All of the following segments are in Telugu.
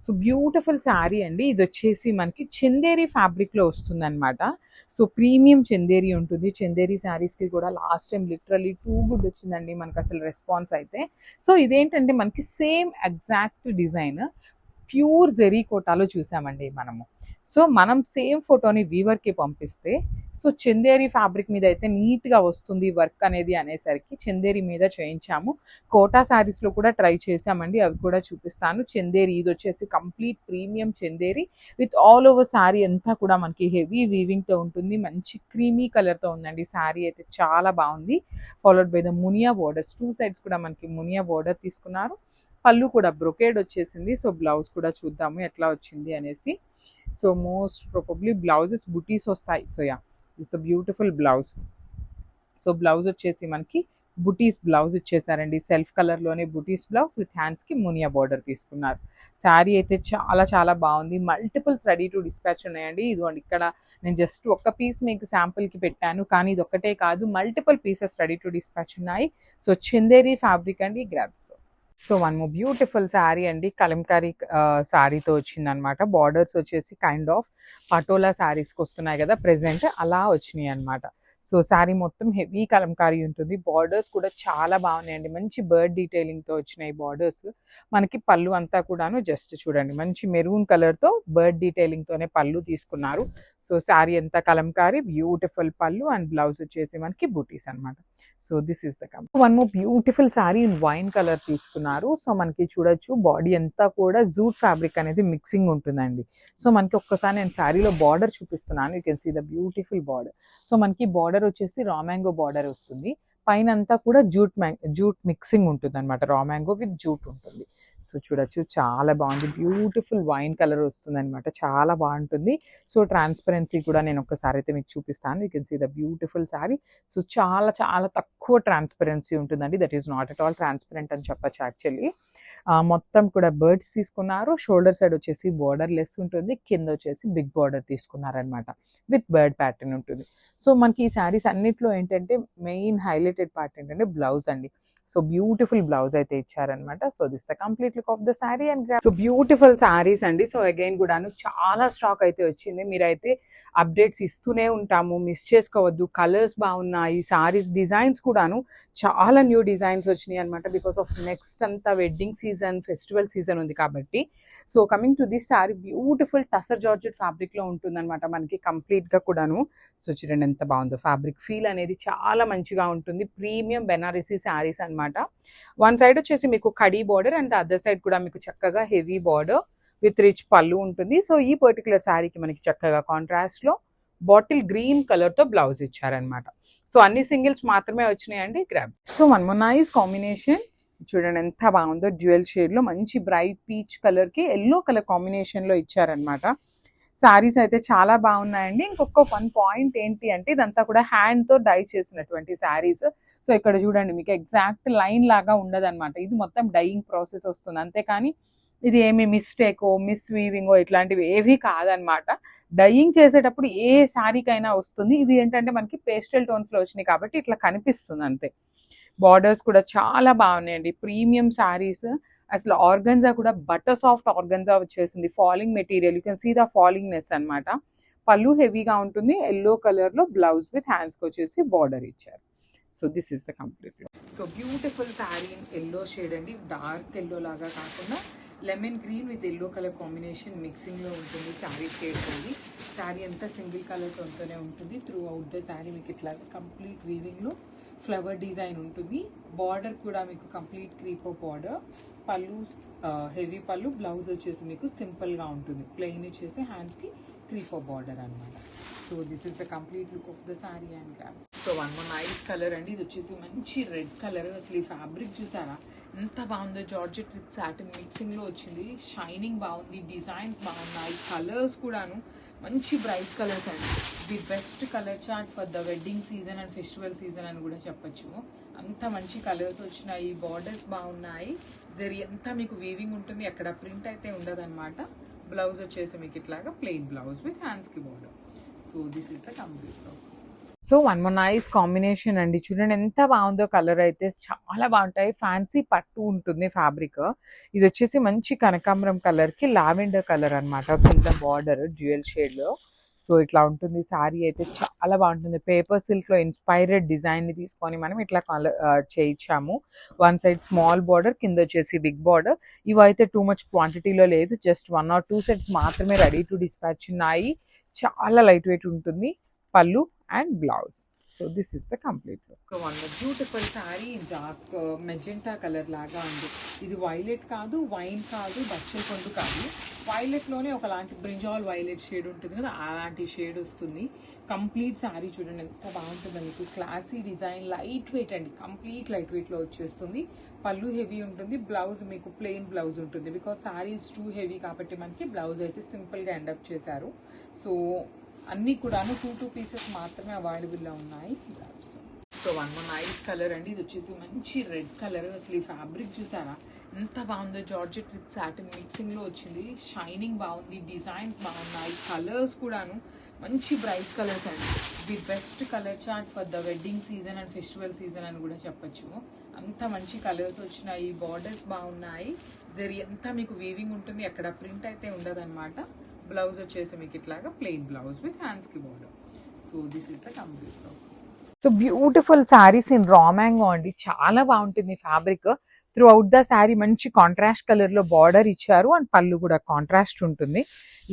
సో బ్యూటిఫుల్ శారీ అండి. ఇది వచ్చేసి మనకి చందేరి ఫ్యాబ్రిక్లో వస్తుంది అనమాట. సో ప్రీమియం చందేరి ఉంటుంది. చందేరి శారీస్కి కూడా last time literally too good వచ్చిందండి మనకు అసలు రెస్పాన్స్ అయితే. సో ఇదేంటంటే మనకి same exact design pure zari కోటాలో చూసామండి మనము. సో మనం సేమ్ ఫోటోని వీవర్కి పంపిస్తే సో చందేరి ఫ్యాబ్రిక్ మీద అయితే నీట్గా వస్తుంది వర్క్ అనేది అనేసరికి చందేరి మీద చేయించాము. కోటా శారీస్లో కూడా ట్రై చేసామండి, అవి కూడా చూపిస్తాను. చందేరి ఇది వచ్చేసి complete premium Chanderi with all over sari అంతా కూడా మనకి హెవీ వీవింగ్తో ఉంటుంది. మంచి క్రీమీ కలర్తో ఉందండి శారీ అయితే, చాలా బాగుంది. Followed by the Muniya borders, two sides కూడా మనకి మునియా బోర్డర్ తీసుకున్నారు. పళ్ళు కూడా బ్రొకేడ్ వచ్చేసింది. సో బ్లౌజ్ కూడా చూద్దాము ఎట్లా వచ్చింది అనేసి. సో మోస్ట్ ప్రాబబ్లీ బ్లౌజెస్ బుటీస్ వస్తాయి. So yeah, it's the beautiful blouse. So blouse వచ్చేసి మనకి బుటీస్ బ్లౌజ్ ఇచ్చేసారండి. సెల్ఫ్ కలర్లోనే బుటీస్ బ్లౌజ్ విత్ హ్యాండ్స్కి మునియా బార్డర్ తీసుకున్నారు. శారీ అయితే చాలా చాలా బాగుంది. మల్టిపుల్స్ రెడీ టు డిస్పాచ్ ఉన్నాయండి. ఇదిగోండి ఇక్కడ నేను జస్ట్ ఒక్క పీస్ మీకు శాంపుల్కి పెట్టాను, కానీ ఇది ఒక్కటే కాదు, multiple pieces ready to dispatch ఉన్నాయి. సో చందేరి ఫ్యాబ్రిక్ అండి, grabs. So one more beautiful sari అండి, కలంకారీ శారీతో వచ్చిందనమాట. బార్డర్స్ వచ్చేసి కైండ్ ఆఫ్ పటోలా శారీస్కి వస్తున్నాయి కదా ప్రెసెంట్, అలా వచ్చినాయి అనమాట. సో శారీ మొత్తం హెవీ కలంకారీ ఉంటుంది. బార్డర్స్ కూడా చాలా బాగున్నాయండి, మంచి బర్డ్ డీటెయిలింగ్తో వచ్చినాయి బార్డర్స్. మనకి పళ్ళు అంతా కూడాను జస్ట్ చూడండి మంచి మెరూన్ కలర్తో బర్డ్ డీటెయిలింగ్తోనే పళ్ళు తీసుకున్నారు. సో శారీ అంతా కలంకారీ, బ్యూటిఫుల్ పళ్ళు అండ్ బ్లౌజ్ వచ్చేసి మనకి బూటీస్ అనమాట. So this is the one more beautiful sari in wine colour తీసుకున్నారు. సో మనకి చూడొచ్చు బాడీ అంతా కూడా జూట్ ఫ్యాబ్రిక్ అనేది మిక్సింగ్ ఉంటుందండి. సో మనకి ఒక్కసారి నేను శారీలో బార్డర్ చూపిస్తున్నాను, you can see the beautiful border. So మనకి బార్డర్ వచ్చేసి రా మ్యాంగో బార్డర్ వస్తుంది. పైన అంతా కూడా జూట్ మిక్సింగ్ ఉంటుంది అనమాట. రా మ్యాంగో విత్ జూట్ ఉంటుంది. సో చూడొచ్చు చాలా బాగుంది, బ్యూటిఫుల్ వైన్ కలర్ వస్తుంది అనమాట, చాలా బాగుంటుంది. సో ట్రాన్స్పరెన్సీ కూడా నేను ఒక్కసారి అయితే మీకు చూపిస్తాను. You can see the beautiful sari. So చాలా చాలా తక్కువ ట్రాన్స్పరెన్సీ ఉంటుందండి, that is not at all transparent అని చెప్పచ్చు యాక్చువల్లీ. మొత్తం కూడా బర్డ్స్ తీసుకున్నారు. షోల్డర్ సైడ్ వచ్చేసి బార్డర్ లెస్ ఉంటుంది, కింద వచ్చేసి బిగ్ బార్డర్ తీసుకున్నారనమాట విత్ బర్డ్ ప్యాటర్న్ ఉంటుంది. సో మనకి ఈ శారీస్ అన్నిట్లో ఏంటంటే మెయిన్ హైలైటెడ్ పార్ట్ ఏంటంటే బ్లౌజ్ అండి. సో బ్యూటిఫుల్ బ్లౌజ్ అయితే ఇచ్చారనమాట. So this the complete look of the sari and so beautiful saris అండి. సో అగైన్ కూడాను చాలా స్టాక్ అయితే వచ్చింది. మీరైతే అప్డేట్స్ ఇస్తూనే ఉంటాము, మిస్ చేసుకోవద్దు. కలర్స్ బాగున్నాయి, శారీస్ డిజైన్స్ కూడాను చాలా న్యూ డిజైన్స్ వచ్చినాయి అనమాట. బికాస్ ఆఫ్ నెక్స్ట్ అంతా వెడ్డింగ్ సీజన్, ఫెస్టివల్ సీజన్ ఉంది కాబట్టి. So coming to this sari, beautiful tussar georgette ఫ్యాబ్రిక్లో ఉంటుందన్నమాట మనకి కంప్లీట్గా కూడాను. సో చూడండి ఎంత బాగుందో, ఫ్యాబ్రిక్ ఫీల్ అనేది చాలా మంచిగా ఉంటుంది. ప్రీమియం బెనారసీ శారీస్ అనమాట. వన్ సైడ్ వచ్చేసి మీకు khadi border and other side కూడా మీకు చక్కగా హెవీ బార్డర్ విత్ రిచ్ పళ్ళు ఉంటుంది. సో ఈ పర్టికులర్ శారీకి మనకి చక్కగా కాంట్రాస్ట్లో బాటిల్ గ్రీన్ కలర్తో బ్లౌజ్ ఇచ్చారనమాట. సో అన్ని సింగిల్స్ మాత్రమే వచ్చినాయండి, grab. So one more nice combination, చూడండి ఎంత బాగుందో, డ్యూయల్ షేడ్లో మంచి బ్రైట్ పీచ్ కలర్కి ఎల్లో కలర్ కాంబినేషన్లో ఇచ్చారనమాట. శారీస్ అయితే చాలా బాగున్నాయండి. ఇంకొక వన్ పాయింట్ ఏంటి అంటే ఇదంతా కూడా హ్యాండ్తో డై చేసినటువంటి శారీస్. సో ఇక్కడ చూడండి మీకు ఎగ్జాక్ట్ లైన్ లాగా ఉండదన్నమాట, ఇది మొత్తం డైయింగ్ ప్రాసెస్ వస్తుంది. అంతేకాని ఇది ఏమి మిస్టేకో మిస్ వీవింగో ఇట్లాంటివి ఏవి కాదనమాట. డైయింగ్ చేసేటప్పుడు ఏ శారీకైనా వస్తుంది. ఇవి ఏంటంటే మనకి పేస్టల్ టోన్స్లో వచ్చినాయి కాబట్టి ఇట్లా కనిపిస్తుంది అంతే. బార్డర్స్ కూడా చాలా బాగున్నాయండి, ప్రీమియం శారీస్. అసలు ఆర్గన్జా కూడా బటర్ సాఫ్ట్ ఆర్గన్జా వచ్చేసింది, falling material, you can see the fallingness అనమాట. పళ్ళు హెవీగా ఉంటుంది, ఎల్లో కలర్లో బ్లౌజ్ విత్ హ్యాండ్స్కి వచ్చేసి బార్డర్ ఇచ్చారు. So this is the complete look. So beautiful sari in yellow shade అండి, డార్క్ ఎల్లో లాగా కాకుండా lemon green with yellow colour combination మిక్సింగ్లో ఉంటుంది శారీ షేడ్ ఉంది. శారీ అంతా సింగిల్ కలర్తోనే ఉంటుంది. త్రూ అవుట్ ద శారీ మీకు ఇట్లా కంప్లీట్ వీవింగ్లో ఫ్లవర్ డిజైన్ ఉంటుంది. బార్డర్ కూడా మీకు కంప్లీట్ క్రీపో బార్డర్, పళ్ళు హెవీ పళ్ళు, బ్లౌజ్ వచ్చేసి మీకు సింపుల్గా ఉంటుంది, ప్లెయిన్ వచ్చేసి హ్యాండ్స్కి క్రీపో బార్డర్ అనమాట. So this is the complete look of the sari and grab. So one more nice colour అండి, ఇది వచ్చేసి మంచి రెడ్ కలర్. అసలు ఈ ఫ్యాబ్రిక్ చూసారా ఎంత బాగుందో, జార్జెట్ విత్ సాటిన్ మిక్సింగ్లో వచ్చింది. షైనింగ్ బాగుంది, డిజైన్స్ బాగున్నాయి, కలర్స్ కూడాను మంచి బ్రైట్ కలర్స్ అండి. The best colour chart for the wedding season and festival season అని కూడా చెప్పచ్చు. అంత మంచి కలర్స్ వచ్చినాయి, బార్డర్స్ బాగున్నాయి, జరీ అంతా మీకు వీవింగ్ ఉంటుంది, అక్కడ ప్రింట్ అయితే ఉండదన్నమాట. బ్లౌజ్ వచ్చేసి మీకు ఇట్లాగా ప్లెయిన్ బ్లౌజ్ విత్ హ్యాండ్స్కి border. So this is the complete look. So one more nice combination అండి. చూడండి ఎంత బాగుందో, కలర్ అయితే చాలా బాగుంటాయి. ఫ్యాన్సీ పట్టు ఉంటుంది ఫ్యాబ్రిక్. ఇది వచ్చేసి మంచి కనకాంబరం కలర్ కి లావెండర్ కలర్ అన్నమాట. కింద బార్డర్ డ్యూయల్ షేడ్ లో. సో ఇట్లా ఉంటుంది శారీ అయితే, చాలా బాగుంటుంది. పేపర్ సిల్క్ లో ఇన్స్పైర్డ్ డిజైన్ ని తీసుకొని మనం ఇట్లా కలర్ చేయించాము. వన్ సైడ్ స్మాల్ బార్డర్, కింద వచ్చేసి బిగ్ బార్డర్. ఇవైతే టూ మచ్ క్వాంటిటీలో లేదు, జస్ట్ 1 or 2 సెట్స్ మాత్రమే రెడీ టు డిస్పాచ్ ఉన్నాయి. చాలా లైట్ వెయిట్ ఉంటుంది. పళ్ళు and blouse. So this is the complete look. One beautiful sari dark magenta colour లాగా ఉంది. ఇది వైలెట్ కాదు, వైన్ కాదు, బచ్చల పండు కాదు. వైలెట్ లోనే ఒకలాంటి బ్రింజాల్ వైలెట్ షేడ్ ఉంటుంది కదా, అలాంటి షేడ్ వస్తుంది. కంప్లీట్ శారీ చూడండి ఎంత బాగుంటుందో మీకు. క్లాసీ డిజైన్, లైట్ వెయిట్ అండి, కంప్లీట్ లైట్ వెయిట్ లో వచ్చేస్తుంది. పళ్ళు హెవీ ఉంటుంది, బ్లౌజ్ మీకు ప్లెయిన్ బ్లౌజ్ ఉంటుంది. Because sari is too heavy కాబట్టి మనకి బ్లౌజ్ అయితే సింపుల్ గా ఎండప్ చేశారు. సో అన్నీ కూడాను 2 పీసెస్ మాత్రమే అవైలబుల్లో ఉన్నాయి. So one more nice colour అండి. ఇది వచ్చేసి మంచి రెడ్ కలర్. అసలు ఈ ఫ్యాబ్రిక్ చూసారా ఎంత బాగుందో. జార్జెట్ విత్ సాటిన్ మిక్సింగ్ లో వచ్చింది. షైనింగ్ బాగుంది, డిజైన్స్ బాగున్నాయి, కలర్స్ కూడాను మంచి బ్రైట్ కలర్స్ అండి. The best colour chart for the wedding season and festival season అని కూడా చెప్పొచ్చు. అంత మంచి కలర్స్ వచ్చినాయి, బార్డర్స్ బాగున్నాయి. జరీ అంతా మీకు వీవింగ్ ఉంటుంది, అక్కడ ప్రింట్ అయితే ఉండదన్నమాట. బ్లౌజ్ వచ్చేసి మీకు ఇట్లాగా ప్లెయిన్ బ్లౌజ్ విత్ హ్యాండ్స్ కి border. So this is the complete look. So beautiful saris in raw mango అండి. చాలా బాగుంటుంది fabric. Through out the sari మంచి కాంట్రాస్ట్ కలర్ లో బార్డర్ ఇచ్చారు అండ్ పళ్ళు కూడా కాంట్రాస్ట్ ఉంటుంది.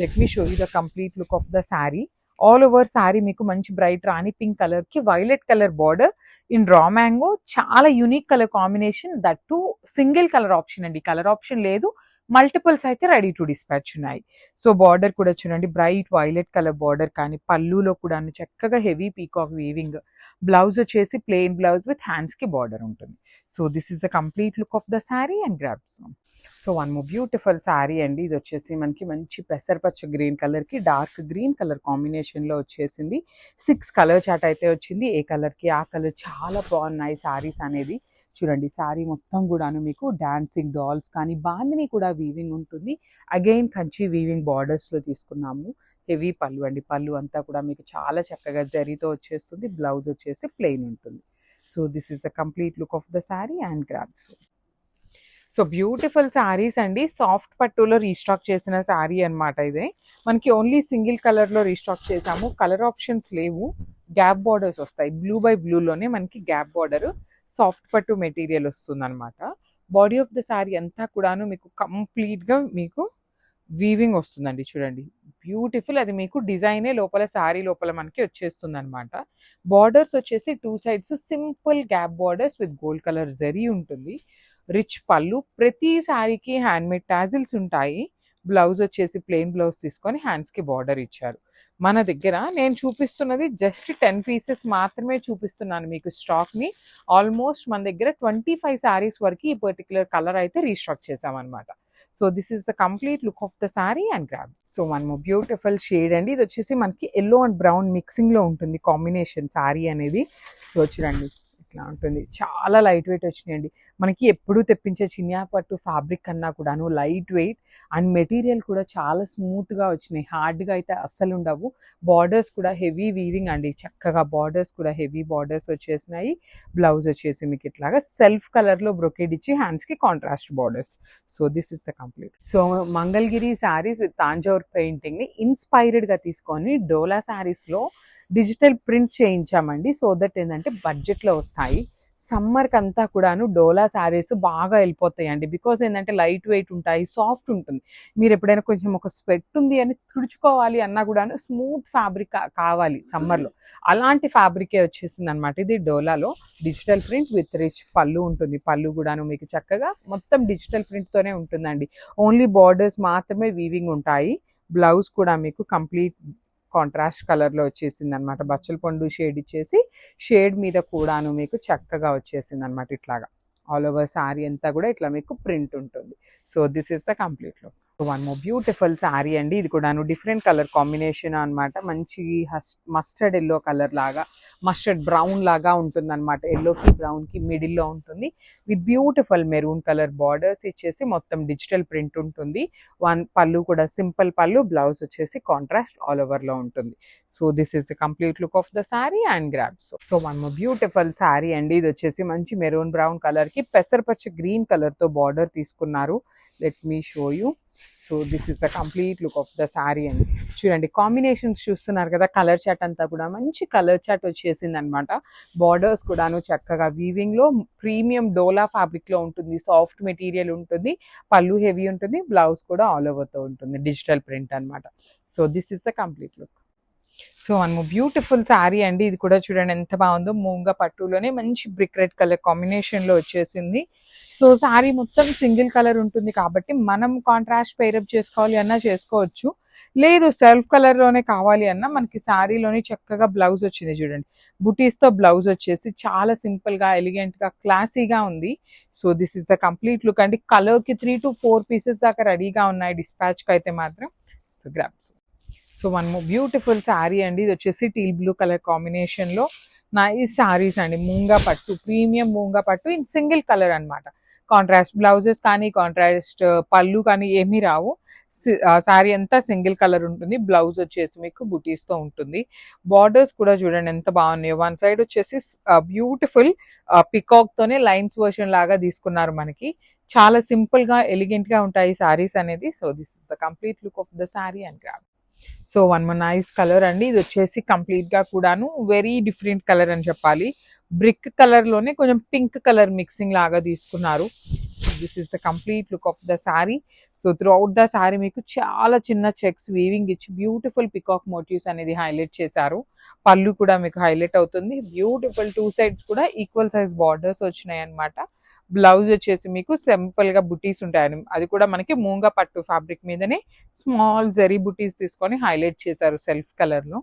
Let me show you the complete look of the sari. All over sari మీకు మంచి బ్రైట్ రాణి పింక్ కలర్ కి violet colour border in raw mango. చాలా unique colour combination. That to single colour option అండి, కలర్ ఆప్షన్ లేదు. మల్టిపుల్స్ అయితే రెడీ టు డిస్పాచ్ ఉన్నాయి. సో బార్డర్ కూడా చూడండి, బ్రైట్ వైలెట్ కలర్ బార్డర్. కానీ పళ్ళులో కూడా చక్కగా హెవీ పీకాక్ వీవింగ్. బ్లౌజ్ వచ్చేసి ప్లెయిన్ బ్లౌజ్ విత్ హ్యాండ్స్ కి బార్డర్ ఉంటుంది. So this is the complete look of the sari and grabs. So one more beautiful sari అండి. ఇది వచ్చేసి మనకి మంచి పెసరపచ్చ గ్రీన్ కలర్ కి డార్క్ గ్రీన్ కలర్ కాంబినేషన్ లో వచ్చేసింది. 6 కలర్ చాట్ అయితే వచ్చింది. ఏ కలర్ కి ఆ కలర్. చాలా బాగున్నాయి శారీస్ అనేది. చూడండి శారీ మొత్తం కూడాను మీకు డాన్సింగ్ డాల్స్ కానీ బాందిని కూడా వీవింగ్ ఉంటుంది. అగైన్ కంచి వీవింగ్ బార్డర్స్ లో తీసుకున్నాము. హెవీ పళ్ళు అండి. పళ్ళు అంతా కూడా మీకు చాలా చక్కగా జరీతో వచ్చేస్తుంది. బ్లౌజ్ వచ్చేసి ప్లెయిన్ ఉంటుంది. So this is the complete look of the sari and grabs. So beautiful saris అండి. సాఫ్ట్ పట్టులో రీస్టాక్ చేసిన శారీ అనమాట ఇది. మనకి ఓన్లీ సింగిల్ కలర్ లో రీస్టాక్ చేసాము. కలర్ ఆప్షన్స్ లేవు. గ్యాప్ బార్డర్స్ వస్తాయి. బ్లూ బై బ్లూలోనే మనకి గ్యాప్ బార్డర్, సాఫ్ట్ పట్టు మెటీరియల్ వస్తుంది అనమాట. బాడీ ఆఫ్ ద శారీ అంతా కూడాను మీకు కంప్లీట్ గా మీకు వీవింగ్ వస్తుందండి. చూడండి బ్యూటిఫుల్. అది మీకు డిజైనే లోపల శారీ లోపల మనకి వచ్చేస్తుంది అనమాట. బార్డర్స్ వచ్చేసి 2 sides simple gap borders with gold colour zari ఉంటుంది. రిచ్ పళ్ళు. ప్రతి శారీకి హ్యాండ్మేడ్ టాజిల్స్ ఉంటాయి. బ్లౌజ్ వచ్చేసి ప్లెయిన్ బ్లౌజ్ తీసుకొని హ్యాండ్స్ కి బార్డర్ ఇచ్చారు. మన దగ్గర నేను చూపిస్తున్నది జస్ట్ 10 పీసెస్ మాత్రమే చూపిస్తున్నాను మీకు స్టాక్ ని. ఆల్మోస్ట్ మన దగ్గర 25 శారీస్ వరకు ఈ పర్టికులర్ కలర్ అయితే రీస్టాక్ చేసామన్నమాట. So this is the complete look of the sari and grabs. So one more beautiful shade అండి. ఇది వచ్చేసి మనకి ఎల్లో అండ్ బ్రౌన్ మిక్సింగ్ లో ఉంటుంది కాంబినేషన్ శారీ అనేది. సో చూడండి ఇట్లా ఉంటుంది. చాలా లైట్ వెయిట్ వచ్చినాయండి. మనకి ఎప్పుడు తెప్పించే చినియా పట్టు ఫ్యాబ్రిక్ కన్నా కూడాను లైట్ వెయిట్ అండ్ మెటీరియల్ కూడా చాలా స్మూత్ గా వచ్చినాయి. హార్డ్ గా అయితే అస్సలు ఉండవు. బార్డర్స్ కూడా హెవీ వీవింగ్ అండి. చక్కగా బార్డర్స్ కూడా హెవీ బార్డర్స్ వచ్చేసినాయి. బ్లౌజ్ వచ్చేసి మీకు ఇట్లాగా సెల్ఫ్ కలర్ లో బ్రొకేడ్ ఇచ్చి హ్యాండ్స్ కి contrast borders. So this is the complete. So Mangalagiri saris with Tanjore painting ని ఇన్స్పైర్డ్ గా తీసుకొని డోలా శారీస్ లో డిజిటల్ ప్రింట్ చేయించామండి. సో దట్ ఏంటంటే బడ్జెట్ లో వస్తాయి. సమ్మర్కి అంతా కూడాను డోలా శారీస్ బాగా వెళ్ళిపోతాయండి. బికాజ్ ఏంటంటే లైట్ వెయిట్ ఉంటాయి, సాఫ్ట్ ఉంటుంది. మీరు ఎప్పుడైనా కొంచెం ఒక స్వెట్ ఉంది అని తుడుచుకోవాలి అన్నా కూడాను స్మూత్ ఫ్యాబ్రిక్ కావాలి సమ్మర్లో. అలాంటి ఫ్యాబ్రికే వచ్చేసింది అనమాట. ఇది డోలాలో డిజిటల్ ప్రింట్ విత్ రిచ్ పళ్ళు ఉంటుంది. పళ్ళు కూడాను మీకు చక్కగా మొత్తం డిజిటల్ ప్రింట్తోనే ఉంటుందండి. ఓన్లీ బార్డర్స్ మాత్రమే వీవింగ్ ఉంటాయి. బ్లౌజ్ కూడా మీకు కంప్లీట్ కాంట్రాస్ట్ కలర్ లో వచ్చేసింది అనమాట. బచ్చల పండు షేడ్ ఇచ్చేసి షేడ్ మీద కూడాను మీకు చక్కగా వచ్చేసింది అనమాట. ఇట్లాగా ఆల్ ఓవర్ శారీ అంతా కూడా ఇట్లా మీకు ప్రింట్ ఉంటుంది. So this is the complete look. One more beautiful sari అండి. ఇది కూడాను డిఫరెంట్ కలర్ కాంబినేషన్ అనమాట. మంచి మస్టర్డ్ ఎల్లో కలర్ లాగా మస్టర్డ్ బ్రౌన్ లాగా ఉంటుంది అనమాట. ఎల్లోకి బ్రౌన్కి మిడిల్లో ఉంటుంది. With beautiful maroon colour borders ఇచ్చేసి మొత్తం డిజిటల్ ప్రింట్ ఉంటుంది. పళ్ళు కూడా సింపుల్ పళ్ళు, బ్లౌజ్ వచ్చేసి కాంట్రాస్ట్ ఆల్ ఓవర్లో ఉంటుంది. So this is the complete look of the sari and grab. So one beautiful sari అండి. ఇది వచ్చేసి మంచి మెరూన్ బ్రౌన్ కలర్కి పెసరపచ్చ గ్రీన్ కలర్తో బార్డర్ తీసుకున్నారు. Let me show you. So this is the complete look of the sari అండి. చూడండి కాంబినేషన్స్ చూస్తున్నారు కదా, కలర్ చాట్ అంతా కూడా మంచి కలర్ చాట్ వచ్చేసింది అనమాట. బార్డర్స్ కూడాను చక్కగా వీవింగ్లో ప్రీమియం డోలా ఫ్యాబ్రిక్లో ఉంటుంది. సాఫ్ట్ మెటీరియల్ ఉంటుంది. పళ్ళు హెవీ ఉంటుంది. బ్లౌజ్ కూడా ఆల్ ఓవర్తో ఉంటుంది. డిజిటల్ ప్రింట్ అనమాట. So this is the complete look. So beautiful sari అండి. ఇది కూడా చూడండి ఎంత బాగుందో. మూంగ పట్టులోనే మంచి బ్రిక్ రెడ్ కలర్ కాంబినేషన్లో వచ్చేసింది. సో శారీ మొత్తం సింగిల్ కలర్ ఉంటుంది కాబట్టి మనం కాంట్రాస్ట్ పేరప్ చేసుకోవాలి అన్నా చేసుకోవచ్చు. లేదు సెల్ఫ్ కలర్లోనే కావాలి అన్నా మనకి శారీలోనే చక్కగా బ్లౌజ్ వచ్చింది చూడండి. బుటీస్తో బ్లౌజ్ వచ్చేసి చాలా సింపుల్గా, ఎలిగెంట్గా, క్లాసీగా ఉంది. So this is the complete look అండి. కలర్కి 3 to 4 పీసెస్ దాకా రెడీగా ఉన్నాయి డిస్పాచ్కి అయితే మాత్రం. So grabs. So beautiful sari అండి. ఇది వచ్చేసి టీల్ బ్లూ కలర్ కాంబినేషన్లో నైస్ శారీస్ అండి. మూంగా పట్టు, ప్రీమియం మూంగా పట్టు ఇన్ సింగిల్ కలర్ అనమాట. కాంట్రాస్ట్ బ్లౌజెస్ కానీ కాంట్రాస్ట్ పళ్ళు కానీ ఏమీ రావు. శారీ అంతా సింగిల్ కలర్ ఉంటుంది. బ్లౌజ్ వచ్చేసి మీకు బుటీస్తో ఉంటుంది. బార్డర్స్ కూడా చూడండి ఎంత బాగున్నాయో. వన్ సైడ్ వచ్చేసి బ్యూటిఫుల్ పికాక్తోనే లైన్స్ వర్షన్ లాగా తీసుకున్నారు మనకి. చాలా సింపుల్గా ఎలిగెంట్గా ఉంటాయి శారీస్ అనేది. So this is the complete look of the sari and grab. So one more nice colour అండి. ఇది వచ్చేసి కంప్లీట్గా కూడాను వెరీ డిఫరెంట్ కలర్ అని చెప్పాలి. బ్రిక్ కలర్లోనే కొంచెం పింక్ కలర్ మిక్సింగ్ లాగా తీసుకున్నారు. So this is the complete look of the sari. So through out the sari మీకు చాలా చిన్న చెక్స్ వీవింగ్ ఇచ్చి బ్యూటిఫుల్ పికాక్ మోటివ్స్ అనేది హైలైట్ చేశారు. పళ్ళు కూడా మీకు హైలైట్ అవుతుంది. బ్యూటిఫుల్ 2 సైడ్స్ కూడా ఈక్వల్ సైజ్ బార్డర్స్ వచ్చినాయి అనమాట. బ్లౌజ్ వచ్చేసి మీకు సింపుల్గా బుటీస్ ఉంటాయని, అది కూడా మనకి మూంగా పట్టు ఫ్యాబ్రిక్ మీదనే స్మాల్ జరీ బుటీస్ తీసుకొని హైలైట్ చేశారు సెల్ఫ్ కలర్లో.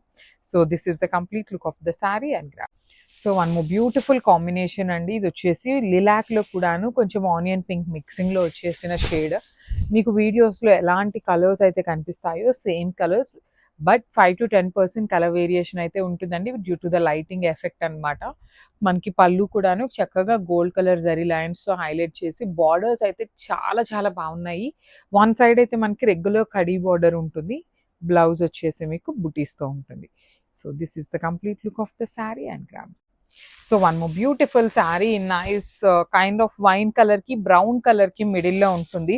So this is the complete look of the sari and grab. So beautiful combination అండి. ఇది వచ్చేసి లిలాక్లో కూడాను కొంచెం ఆనియన్ పింక్ మిక్సింగ్లో వచ్చేసిన షేడ్. మీకు వీడియోస్లో ఎలాంటి కలర్స్ అయితే కనిపిస్తాయో same colours, but 5 to 10% colour variation అయితే ఉంటుందండి due to the lighting effect అనమాట. మనకి పళ్ళు కూడాను చక్కగా గోల్డ్ కలర్ జరీ లైన్స్తో హైలైట్ చేసి బార్డర్స్ అయితే చాలా చాలా బాగున్నాయి. వన్ సైడ్ అయితే మనకి రెగ్యులర్ కడీ బార్డర్ ఉంటుంది. బ్లౌజ్ వచ్చేసి మీకు బుటీస్తో ఉంటుంది. So this is the complete look of the sari and grab. So one more beautiful sari in nice kind of wine కలర్కి బ్రౌన్ కలర్కి మిడిల్లో ఉంటుంది.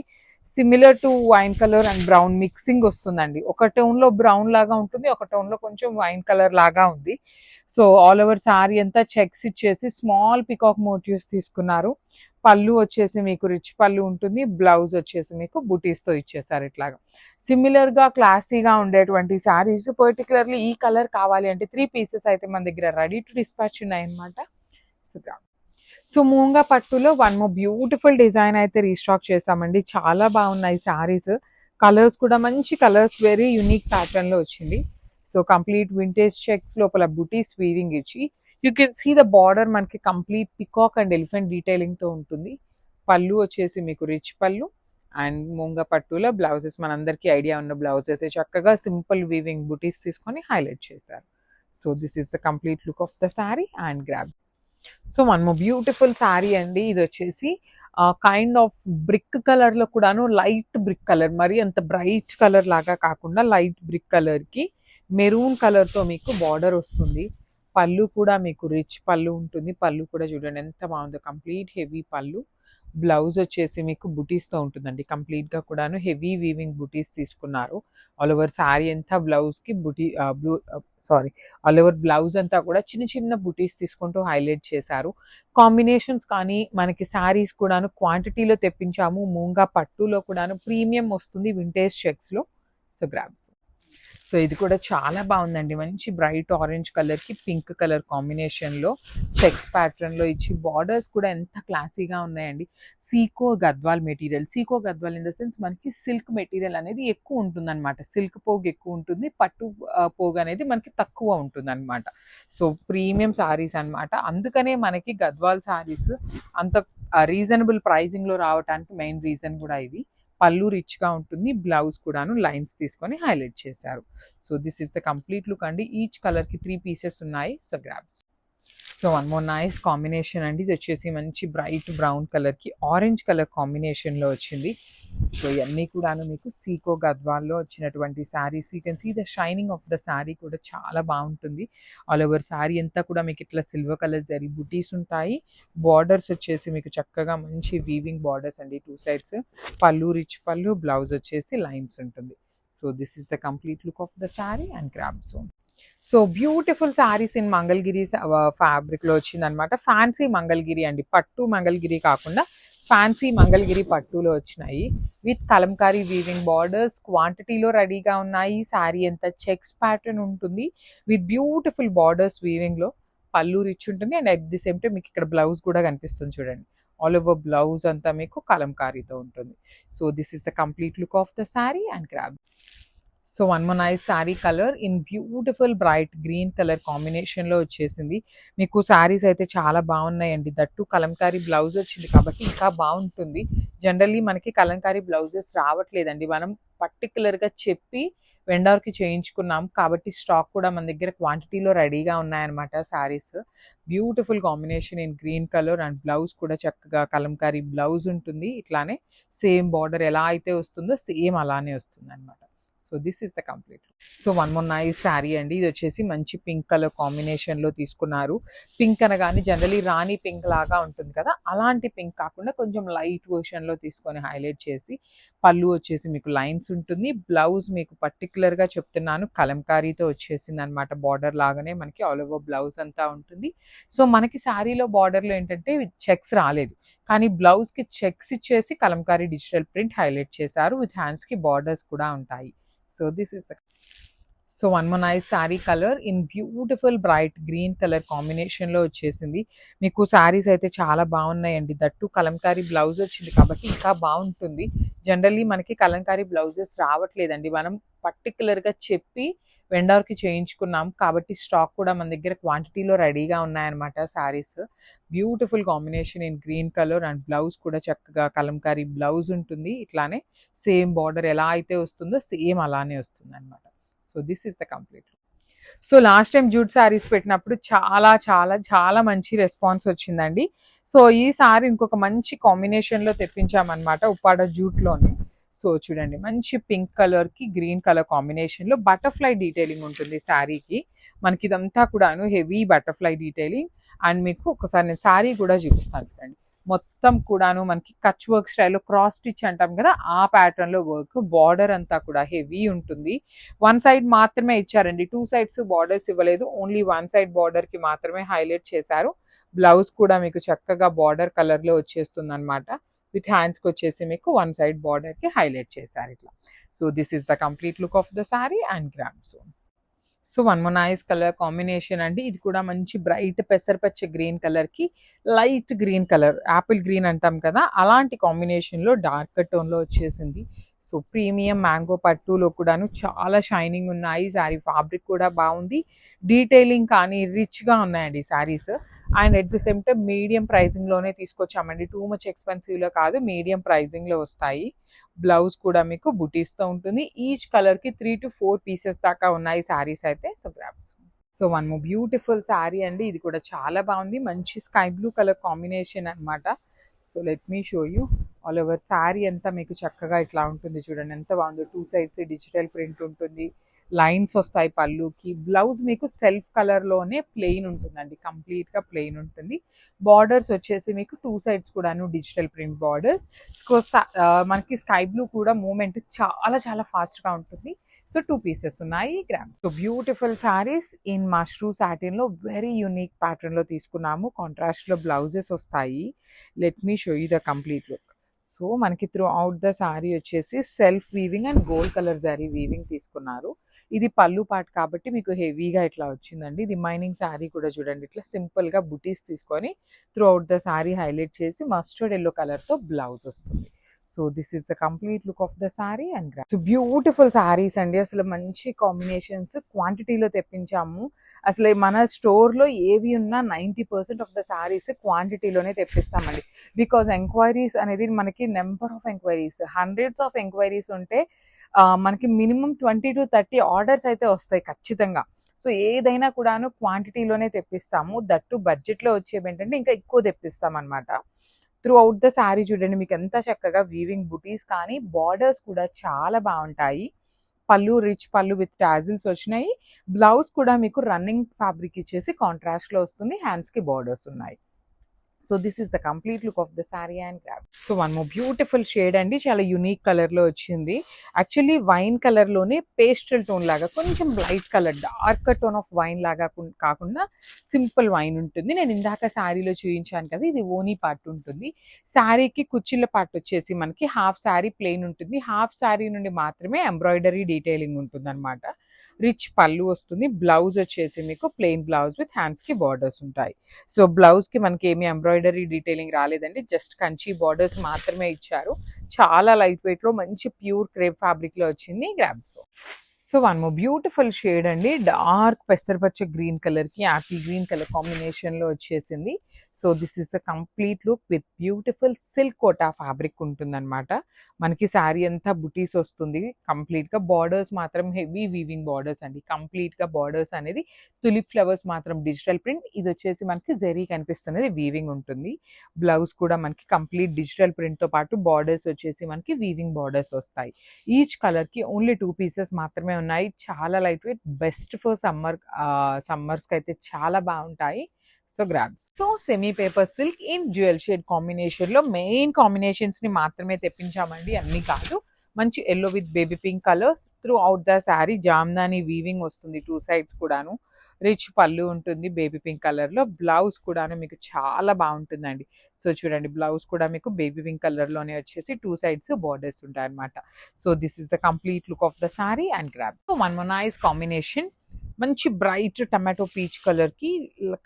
Similar to wine colour and brown mixing వస్తుందండి. ఒక టోన్లో బ్రౌన్ లాగా ఉంటుంది, ఒక టోన్లో కొంచెం వైన్ కలర్ లాగా ఉంది. సో ఆల్ ఓవర్ శారీ అంతా చెక్స్ ఇచ్చేసి స్మాల్ పికాక్ మోటివ్స్ తీసుకున్నారు. పళ్ళు వచ్చేసి మీకు రిచ్ పళ్ళు ఉంటుంది. బ్లౌజ్ వచ్చేసి మీకు బుటీస్తో ఇచ్చేసారు. ఇట్లాగా సిమిలర్గా క్లాసీగా ఉండేటువంటి శారీస్ పర్టికులర్లీ ఈ కలర్ కావాలి అంటే 3 పీసెస్ అయితే మన దగ్గర రెడీ టు డిస్పాచ్ ఉన్నాయన్నమాట. సో మూంగా పట్టులో వన్ మోర్ బ్యూటిఫుల్ డిజైన్ అయితే రీస్టాక్ చేసామండి. చాలా బాగున్నాయి శారీస్. కలర్స్ కూడా మంచి కలర్స్, వెరీ యూనిక్ ప్యాటర్న్లో వచ్చింది. సో కంప్లీట్ వింటేజ్ చెక్స్ లోపల బుటీస్ వీవింగ్ ఇచ్చి you can see the border మనకి కంప్లీట్ పికాక్ అండ్ ఎలిఫెంట్ డీటెయిలింగ్తో ఉంటుంది. పళ్ళు వచ్చేసి మీకు రిచ్ పళ్ళు అండ్ మూంగా పట్టులో బ్లౌజెస్ మనందరికీ ఐడియా ఉన్న బ్లౌజెస్ చక్కగా సింపుల్ వీవింగ్ బుటీస్ తీసుకొని హైలైట్ చేశారు. So this is the complete look of the sari and grab. So one more beautiful sari అండి. ఇది వచ్చేసి కైండ్ ఆఫ్ బ్రిక్ కలర్లో కూడాను లైట్ బ్రిక్ కలర్, మరి అంత బ్రైట్ కలర్ లాగా కాకుండా లైట్ బ్రిక్ కలర్కి మెరూన్ కలర్తో మీకు బార్డర్ వస్తుంది. పళ్ళు కూడా మీకు రిచ్ పళ్ళు ఉంటుంది. పళ్ళు కూడా చూడండి ఎంత బాగుందో, కంప్లీట్ హెవీ పళ్ళు. బ్లౌజ్ వచ్చేసి మీకు బుటీస్తో ఉంటుందండి. కంప్లీట్గా కూడాను హెవీ వీవింగ్ బుటీస్ తీసుకున్నారు. ఆల్ ఓవర్ శారీ అంతా బ్లౌజ్కి ఆల్ ఓవర్ బ్లౌజ్ అంతా కూడా చిన్న చిన్న బుటీస్ తీసుకుంటూ హైలైట్ చేశారు. కాంబినేషన్స్ కానీ మనకి శారీస్ కూడాను క్వాంటిటీలో తెప్పించాము. మూంగా పట్టులో కూడాను ప్రీమియం వస్తుంది వింటేజ్ చెక్స్లో. So grabs. సో ఇది కూడా చాలా బాగుందండి. మంచి బ్రైట్ ఆరెంజ్ కలర్కి పింక్ కలర్ కాంబినేషన్లో చెక్స్ ప్యాటర్న్లో ఇచ్చి బార్డర్స్ కూడా ఎంత క్లాసీగా ఉన్నాయండి. Sico Gadwal material, Sico Gadwal in the sense మనకి సిల్క్ మెటీరియల్ అనేది ఎక్కువ ఉంటుందన్నమాట. సిల్క్ పోగు ఎక్కువ ఉంటుంది, పట్టు పోగు అనేది మనకి తక్కువ ఉంటుందన్నమాట. సో ప్రీమియం శారీస్ అనమాట. అందుకనే మనకి గద్వాల్ శారీస్ అంత రీజనబుల్ ప్రైజింగ్లో రావడానికి మెయిన్ రీజన్ కూడా ఇది. పళ్ళు రిచ్గా ఉంటుంది. బ్లౌజ్ కూడాను లైన్స్ తీసుకొని హైలైట్ చేశారు. So this is the complete look అండి. ఈచ్ కలర్కి 3 పీసెస్ ఉన్నాయి. So grabs. So one more nice combination అండి. ఇది వచ్చేసి మంచి బ్రైట్ బ్రౌన్ కలర్కి ఆరెంజ్ కలర్ కాంబినేషన్లో వచ్చింది. సో ఇవన్నీ కూడాను మీకు సీకో గద్వాల్లో వచ్చినటువంటి saris. You can see the shining of the sari కూడా చాలా బాగుంటుంది. ఆల్ ఓవర్ శారీ అంతా కూడా మీకు ఇట్లా సిల్వర్ కలర్ జరీ బుటీస్ ఉంటాయి. బార్డర్స్ వచ్చేసి మీకు చక్కగా మంచి వీవింగ్ బార్డర్స్ అండి 2 sides. పళ్ళు రిచ్ పళ్ళు, బ్లౌజ్ వచ్చేసి లైన్స్ ఉంటుంది. So this is the complete look of the sari and grab zone. So beautiful saris in Mangalagiri ఫ్యాబ్రిక్లో వచ్చిందనమాట. ఫ్యాన్సీ మంగళగిరి అండి, పట్టు మంగళగిరి కాకుండా ఫ్యాన్సీ మంగళగిరి పట్టులో వచ్చినాయి విత్ కలంకారీ వీవింగ్ బార్డర్స్. క్వాంటిటీలో రెడీగా ఉన్నాయి. శారీ అంతా చెక్స్ ప్యాటర్న్ ఉంటుంది విత్ బ్యూటిఫుల్ బార్డర్స్ వీవింగ్లో. పళ్ళు రిచ్ ఉంటుంది and at the same time మీకు ఇక్కడ బ్లౌజ్ కూడా కనిపిస్తుంది చూడండి. ఆల్ ఓవర్ బ్లౌజ్ అంతా మీకు కలంకారీతో ఉంటుంది. So this is the complete look of the sari and grab. So one more nice sari colour in beautiful bright green colour కాంబినేషన్లో వచ్చేసింది. మీకు శారీస్ అయితే చాలా బాగున్నాయండి. దట్టు కలంకారీ బ్లౌజ్ వచ్చింది కాబట్టి ఇంకా బాగుంటుంది. జనరల్లీ మనకి కలంకారీ బ్లౌజెస్ రావట్లేదండి. మనం పర్టికులర్గా చెప్పి వెండర్కి చేయించుకున్నాం కాబట్టి స్టాక్ కూడా మన దగ్గర క్వాంటిటీలో రెడీగా ఉన్నాయన్నమాట saris. Beautiful combination in green colour and blouse కూడా చక్కగా కలంకారీ బ్లౌజ్ ఉంటుంది. ఇట్లానే సేమ్ బార్డర్ ఎలా అయితే వస్తుందో సేమ్ అలానే వస్తుంది అనమాట. So this is the complete. So one more nice sari అండి. ఇది వచ్చేసి మంచి పింక్ కలర్ కాంబినేషన్లో తీసుకున్నారు. పింక్ అనగానే జనరలీ రాణి పింక్ లాగా ఉంటుంది కదా, అలాంటి పింక్ కాకుండా కొంచెం లైట్ వర్షన్లో తీసుకొని హైలైట్ చేసి పళ్ళు వచ్చేసి మీకు లైన్స్ ఉంటుంది. బ్లౌజ్ మీకు పర్టికులర్గా చెప్తున్నాను కలంకారీతో వచ్చేసింది అనమాట. బార్డర్ లాగానే మనకి ఆల్ ఓవర్ బ్లౌజ్ అంతా ఉంటుంది. సో మనకి శారీలో బార్డర్లో ఏంటంటే చెక్స్ రాలేదు, కానీ బ్లౌజ్కి చెక్స్ ఇచ్చేసి కలంకారీ డిజిటల్ ప్రింట్ హైలైట్ చేశారు. విత్ హ్యాండ్స్కి బార్డర్స్ కూడా ఉంటాయి. So this is so one more nice sari colour in beautiful bright green colour కాంబినేషన్లో వచ్చేసింది. మీకు శారీస్ అయితే చాలా బాగున్నాయండి. దట్టు కలంకారీ బ్లౌజ్ వచ్చింది కాబట్టి ఇంకా బాగుంటుంది. జనరల్లీ మనకి కలంకారీ బ్లౌజెస్ రావట్లేదండి. మనం పర్టికులర్గా చెప్పి వెండర్కి చేయించుకున్నాం కాబట్టి స్టాక్ కూడా మన దగ్గర క్వాంటిటీలో రెడీగా ఉన్నాయన్నమాట saris. Beautiful combination in green colour and blouse కూడా చక్కగా కలంకారీ బ్లౌజ్ ఉంటుంది. ఇట్లానే సేమ్ బార్డర్ ఎలా అయితే వస్తుందో సేమ్ అలానే వస్తుంది అనమాట. So this is the complete. So last time jute saris పెట్టినప్పుడు చాలా చాలా చాలా మంచి రెస్పాన్స్ వచ్చిందండి. సో ఈ సారీ ఇంకొక మంచి కాంబినేషన్లో తెప్పించామన్నమాట ఉప్పాడ జూట్లోనే. సో చూడండి మంచి పింక్ కలర్కి గ్రీన్ కలర్ కాంబినేషన్లో బటర్ఫ్లై డీటెయిలింగ్ ఉంటుంది శారీకి. మనకి ఇదంతా కూడాను హెవీ బటర్ఫ్లై డీటెయిలింగ్. అండ్ మీకు ఒకసారి నేను శారీ కూడా చూపిస్తాను చూడండి. మొత్తం కూడాను మనకి కచ్ వర్క్ స్టైల్లో క్రాస్ స్టిచ్ అంటాం కదా, ఆ ప్యాటర్న్లో వర్క్. బార్డర్ అంతా కూడా హెవీ ఉంటుంది. వన్ సైడ్ మాత్రమే ఇచ్చారండి, 2 sides బార్డర్స్ ఇవ్వలేదు. ఓన్లీ వన్ సైడ్ బార్డర్కి మాత్రమే హైలైట్ చేశారు. బ్లౌజ్ కూడా మీకు చక్కగా బార్డర్ కలర్లో వచ్చేస్తుంది అనమాట. విత్ హ్యాండ్స్కి వచ్చేసి మీకు వన్ సైడ్ బార్డర్కి హైలైట్ చేశారు ఇట్లా. So this is the complete look of the sari and gram zone. So one more nice colour combination అండి. ఇది కూడా మంచి బ్రైట్ పెసరపచ్చ గ్రీన్ కలర్కి light green colour, Apple green అంటాం కదా, అలాంటి కాంబినేషన్లో డార్క్ టోన్లో వచ్చేసింది. సో ప్రీమియం మ్యాంగో పట్టులో కూడాను చాలా షైనింగ్ ఉన్నాయి. శారీ ఫ్యాబ్రిక్ కూడా బాగుంది. డీటెయిలింగ్ కానీ రిచ్గా ఉన్నాయండి saris. And at the same time medium ప్రైజింగ్లోనే తీసుకొచ్చామండి. టూ మచ్ ఎక్స్పెన్సివ్లో కాదు, మీడియం ప్రైజింగ్లో వస్తాయి. బ్లౌజ్ కూడా మీకు బుటీస్తో ఉంటుంది. ఈచ్ కలర్కి 3 to 4 pieces దాకా ఉన్నాయి శారీస్ అయితే. So grabs. So one more beautiful sari అండి. ఇది కూడా చాలా బాగుంది. మంచి స్కై బ్లూ కలర్ కాంబినేషన్ అనమాట. So let me show you. All over sari అంతా మీకు చక్కగా ఇట్లా ఉంటుంది చూడండి, ఎంత బాగుందో. 2 sides డిజిటల్ ప్రింట్ ఉంటుంది. లైన్స్ వస్తాయి పళ్ళుకి. బ్లౌజ్ మీకు సెల్ఫ్ కలర్లోనే ప్లెయిన్ ఉంటుందండి, కంప్లీట్గా ప్లెయిన్ ఉంటుంది. బార్డర్స్ వచ్చేసి మీకు 2 sides కూడాను డిజిటల్ ప్రింట్ బార్డర్స్. మనకి స్కై బ్లూ కూడా మూమెంట్ చాలా చాలా ఫాస్ట్గా ఉంటుంది. సో 2 pieces ఉన్నాయి grab. So beautiful saris in mashru సాటిన్లో వెరీ యూనిక్ ప్యాటర్న్లో తీసుకున్నాము. కాంట్రాస్ట్లో బ్లౌజెస్ వస్తాయి. Let me show you the complete look. So మనకి త్రూ అవుట్ ద శారీ వచ్చేసి self weaving and gold colour sari weaving తీసుకున్నారు. ఇది పళ్ళు పార్ట్ కాబట్టి మీకు హెవీగా ఇట్లా వచ్చిందండి. రిమైనింగ్ శారీ కూడా చూడండి ఇట్లా సింపుల్గా బుటీస్ తీసుకొని through out the sari highlight చేసి మస్టర్డ్ ఎల్లో కలర్తో బ్లౌజ్ వస్తుంది. So this is the complete look of the sari and grab. So beautiful saris అండి. అసలు మంచి కాంబినేషన్స్ క్వాంటిటీలో తెప్పించాము. అసలు మన స్టోర్లో ఏవి ఉన్నా 90% ఆఫ్ ద శారీస్ క్వాంటిటీలోనే తెప్పిస్తామండి. బికాజ్ ఎంక్వైరీస్ అనేది మనకి number of enquiries, hundreds of enquiries ఉంటే మనకి మినిమం 20 to 30 ఆర్డర్స్ అయితే వస్తాయి ఖచ్చితంగా. సో ఏదైనా కూడాను క్వాంటిటీలోనే తెప్పిస్తాము. దట్టు బడ్జెట్లో వచ్చేవి ఏంటంటే ఇంకా ఎక్కువ తెప్పిస్తాం అనమాట. త్రూ అవుట్ ద శారీ చూడండి మీకు ఎంత చక్కగా వీవింగ్ బుటీస్ కానీ బార్డర్స్ కూడా చాలా బాగుంటాయి. పళ్ళు రిచ్ పళ్ళు విత్ టాజిల్స్ వచ్చినాయి. బ్లౌజ్ కూడా మీకు రన్నింగ్ ఫ్యాబ్రిక్ ఇచ్చేసి కాంట్రాస్ట్లో వస్తుంది. హ్యాండ్స్కి బార్డర్స్ ఉన్నాయి. So this is the complete look of the sari and grab. So one more beautiful shade అండి, చాలా యూనిక్ కలర్లో వచ్చింది. యాక్చువల్లీ వైన్ కలర్లోనే పేస్టల్ టోన్ లాగా కొంచెం light colour dark tone of wine లాగా కాకుండా సింపుల్ వైన్ ఉంటుంది. నేను ఇందాక శారీలో చూపించాను కదా, ఇది ఓనీ పార్ట్ ఉంటుంది. శారీకి కుచ్చిళ్ళ పార్ట్ వచ్చేసి మనకి హాఫ్ శారీ ప్లెయిన్ ఉంటుంది. హాఫ్ శారీ నుండి మాత్రమే ఎంబ్రాయిడరీ డీటెయిలింగ్ ఉంటుంది అనమాట. రిచ్ పళ్ళు వస్తుంది. బ్లౌజ్ వచ్చేసి మీకు ప్లెయిన్ బ్లౌజ్ విత్ హ్యాండ్స్కి బార్డర్స్ ఉంటాయి. సో బ్లౌజ్కి మనకి ఏమి ఎంబ్రాయిడరీ డీటెయిలింగ్ రాలేదండి, జస్ట్ కంచి బార్డర్స్ మాత్రమే ఇచ్చారు. చాలా లైట్ వెయిట్లో మంచి ప్యూర్ క్రేప్ ఫ్యాబ్రిక్లో వచ్చింది grabs. So one more beautiful shade అండి, డార్క్ పెసరపచ్చ గ్రీన్ కలర్కి యాపిల్ గ్రీన్ కలర్ కాంబినేషన్లో వచ్చేసింది. So this is the complete look with beautiful silk Kota fabric ఉంటుందన్నమాట. మనకి శారీ అంతా బుటీస్ వస్తుంది. కంప్లీట్గా బార్డర్స్ మాత్రం హెవీ వీవింగ్ బార్డర్స్ అండి. కంప్లీట్గా బార్డర్స్ అనేది తులిప్ ఫ్లవర్స్ మాత్రం డిజిటల్ ప్రింట్, ఇది వచ్చేసి మనకి జరీ కనిపిస్తున్నది వీవింగ్ ఉంటుంది. బ్లౌజ్ కూడా మనకి కంప్లీట్ డిజిటల్ ప్రింట్తో పాటు బార్డర్స్ వచ్చేసి మనకి వీవింగ్ బార్డర్స్ వస్తాయి. ఈచ్ కలర్కి ఓన్లీ 2 పీసెస్ మాత్రమే ఉన్నాయి. చాలా లైట్ వెయిట్, బెస్ట్ ఫర్ సమ్మర్స్కి అయితే చాలా బాగుంటాయి. So grabs. So semi paper silk in dual shade కాంబినేషన్లో మెయిన్ కాంబినేషన్స్ని మాత్రమే తెప్పించామండి, అన్నీ కాదు. మంచి yellow with baby pink colour through out the sari. Jamdani weaving వస్తుంది 2 sides కూడాను. రిచ్ పళ్ళు ఉంటుంది బేబీ పింక్ కలర్లో. బ్లౌజ్ కూడాను మీకు చాలా బాగుంటుందండి. సో చూడండి బ్లౌజ్ కూడా మీకు బేబీ పింక్ కలర్లోనే వచ్చేసి 2 sides బార్డర్స్ ఉంటాయి అనమాట. So this is the complete look of the sari and grab. So one more nice combination, మంచి బ్రైట్ టమాటో పీచ్ కలర్కి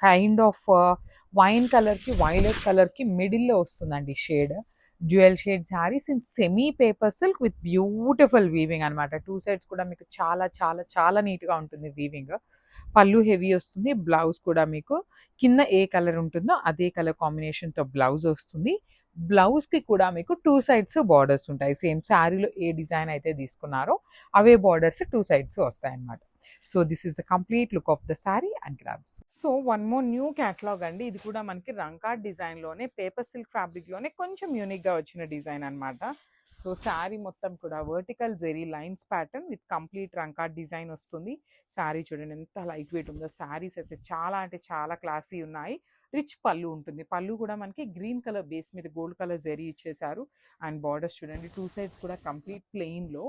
కైండ్ ఆఫ్ వైన్ కలర్కి వైలెట్ కలర్కి మిడిల్లో వస్తుందండి shade. Dual shade saris in semi paper silk with beautiful weaving అనమాట. 2 sides కూడా మీకు చాలా చాలా చాలా నీట్గా ఉంటుంది వీవింగ్. పళ్ళు హెవీ వస్తుంది. బ్లౌజ్ కూడా మీకు కింద ఏ కలర్ ఉంటుందో అదే కలర్ కాంబినేషన్తో బ్లౌజ్ వస్తుంది. బ్లౌజ్కి కూడా మీకు 2 sides బార్డర్స్ ఉంటాయి. సేమ్ శారీలో ఏ డిజైన్ అయితే తీసుకున్నారో అవే బార్డర్స్ 2 sides వస్తాయి అన్నమాట. So this is the complete look of the sari and grabs. So one more new catalogue అండి, ఇది కూడా మనకి రంకాట్ డిజైన్లోనే పేపర్ సిల్క్ ఫ్యాబ్రిక్లోనే కొంచెం యూనిక్గా వచ్చిన డిజైన్ అనమాట. సో శారీ మొత్తం కూడా vertical zari lines pattern with complete రంకాట్ డిజైన్ వస్తుంది. శారీ చూడండి ఎంత లైట్ వెయిట్ ఉందో. శారీస్ అయితే చాలా అంటే చాలా క్లాసీ ఉన్నాయి. రిచ్ పళ్ళు ఉంటుంది. పళ్ళు కూడా మనకి గ్రీన్ కలర్ బేస్ మీద గోల్డ్ కలర్ జెరీ ఇచ్చేసారు. అండ్ బార్డర్స్ చూడండి 2 sides కూడా కంప్లీట్ ప్లెయిన్లో.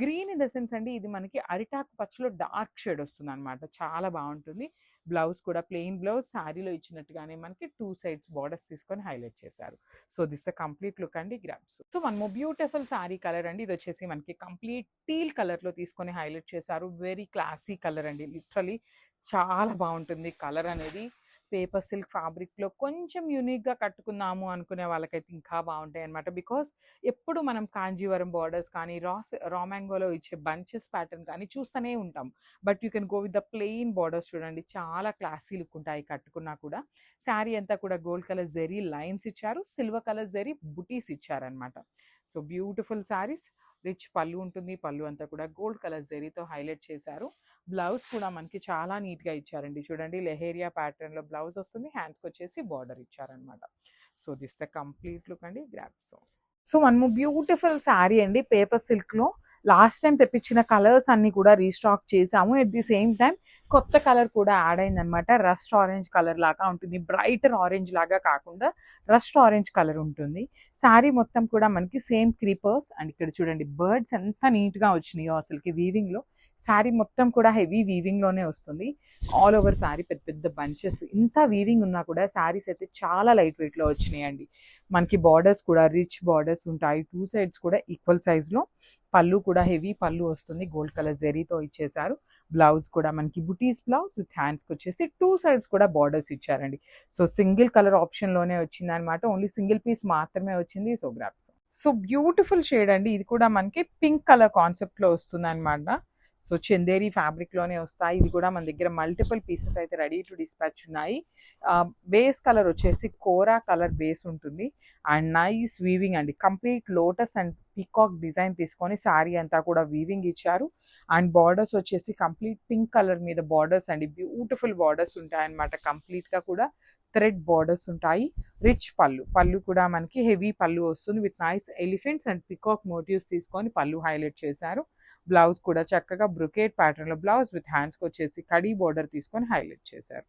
గ్రీన్ ఇన్ ద సెన్స్ అండి, ఇది మనకి అరిటాకు పచ్చలో డార్క్ షేడ్ వస్తుంది అనమాట. చాలా బాగుంటుంది. బ్లౌజ్ కూడా ప్లెయిన్ బ్లౌజ్, శారీలో ఇచ్చినట్టుగానే మనకి 2 sides బార్డర్స్ తీసుకొని హైలైట్ చేశారు. So this the complete look అండి grabs. So one more beautiful sari colour అండి, ఇది వచ్చేసి మనకి కంప్లీట్ టీల్ కలర్లో తీసుకొని హైలైట్ చేశారు. వెరీ క్లాసీ కలర్ అండి, లిటరలీ చాలా బాగుంటుంది కలర్ అనేది. పేపర్ సిల్క్ ఫ్యాబ్రిక్లో కొంచెం యూనిక్గా కట్టుకున్నాము అనుకునే వాళ్ళకైతే ఇంకా బాగుంటాయి అనమాట. బికాస్ ఎప్పుడు మనం కాంజీవరం బార్డర్స్ కానీ రా మ్యాంగోలో ఇచ్చే బంచెస్ ప్యాటర్న్ కానీ చూస్తూనే ఉంటాం. But you can go with the plain borders. చూడండి చాలా క్లాసీ లుక్ ఉంటాయి కట్టుకున్నా కూడా. శారీ అంతా కూడా గోల్డ్ కలర్ జెరీ లైన్స్ ఇచ్చారు, సిల్వర్ కలర్ జెరీ బుటీస్ ఇచ్చారనమాట. So beautiful saris. రిచ్ పళ్ళు ఉంటుంది. పళ్ళు అంతా కూడా గోల్డ్ కలర్ జెరీతో హైలైట్ చేశారు. బ్లౌజ్ కూడా మనకి చాలా నీట్గా ఇచ్చారండి. చూడండి లెహేరియా ప్యాటర్న్లో బ్లౌజ్ వస్తుంది. హ్యాండ్స్కి వచ్చేసి బార్డర్ ఇచ్చారనమాట. So this the complete look అండి grabs. So one more beautiful sari అండి పేపర్ సిల్క్లో. లాస్ట్ టైం తెప్పించిన కలర్స్ అన్నీ కూడా రీస్టాక్ చేసాము. ఎట్ ది సేమ్ టైం కొత్త కలర్ కూడా యాడ్ అయిందనమాట. రస్ట్ ఆరెంజ్ కలర్ లాగా ఉంటుంది. బ్రైటర్ ఆరెంజ్ లాగా కాకుండా రస్ట్ ఆరెంజ్ కలర్ ఉంటుంది. శారీ మొత్తం కూడా మనకి సేమ్ క్రీపర్స్ అండ్ ఇక్కడ చూడండి బర్డ్స్ ఎంత నీట్గా వచ్చినాయో అసలుకి వీవింగ్లో. శారీ మొత్తం కూడా హెవీ వీవింగ్లోనే వస్తుంది. ఆల్ ఓవర్ శారీ పెద్ద పెద్ద బంచెస్. ఇంత వీవింగ్ ఉన్నా కూడా శారీస్ అయితే చాలా లైట్ వెయిట్లో వచ్చినాయండి. మనకి బార్డర్స్ కూడా రిచ్ బార్డర్స్ ఉంటాయి. 2 sides కూడా ఈక్వల్ సైజ్లో. పళ్ళు కూడా హెవీ పళ్ళు వస్తుంది. గోల్డ్ కలర్ జెరీతో ఇచ్చేసారు. బ్లౌజ్ కూడా మనకి బుటీస్ బ్లౌజ్ విత్ హ్యాండ్స్కి వచ్చేసి 2 sides కూడా బార్డర్స్ ఇచ్చారండి. సో సింగిల్ కలర్ ఆప్షన్లోనే వచ్చింది అనమాట. ఓన్లీ సింగిల్ పీస్ మాత్రమే వచ్చింది. So grabs. So beautiful shade అండి, ఇది కూడా మనకి పింక్ కలర్ కాన్సెప్ట్లో వస్తుంది అనమాట. సో చందేరి ఫ్యాబ్రిక్లోనే వస్తాయి. ఇది కూడా మన దగ్గర మల్టిపుల్ పీసెస్ అయితే రెడీ టు డిస్పాచ్ ఉన్నాయి. బేస్ కలర్ వచ్చేసి కోరా కలర్ బేస్ ఉంటుంది అండ్ నైస్ వీవింగ్ అండి. Complete lotus and peacock design తీసుకొని శారీ అంతా కూడా వీవింగ్ ఇచ్చారు. అండ్ బార్డర్స్ వచ్చేసి కంప్లీట్ పింక్ కలర్ మీద బార్డర్స్ అండి. బ్యూటిఫుల్ బార్డర్స్ ఉంటాయన్నమాట. కంప్లీట్గా కూడా థ్రెడ్ బార్డర్స్ ఉంటాయి. రిచ్ పళ్ళు కూడా మనకి హెవీ పళ్ళు వస్తుంది with nice elephants and peacock motifs తీసుకొని పళ్ళు హైలైట్ చేశారు. బ్లౌజ్ కూడా చక్కగా బ్రొకేట్ ప్యాటర్న్లో బ్లౌజ్ విత్ హ్యాండ్స్కి వచ్చేసి కడీ బార్డర్ తీసుకొని హైలైట్ చేశారు.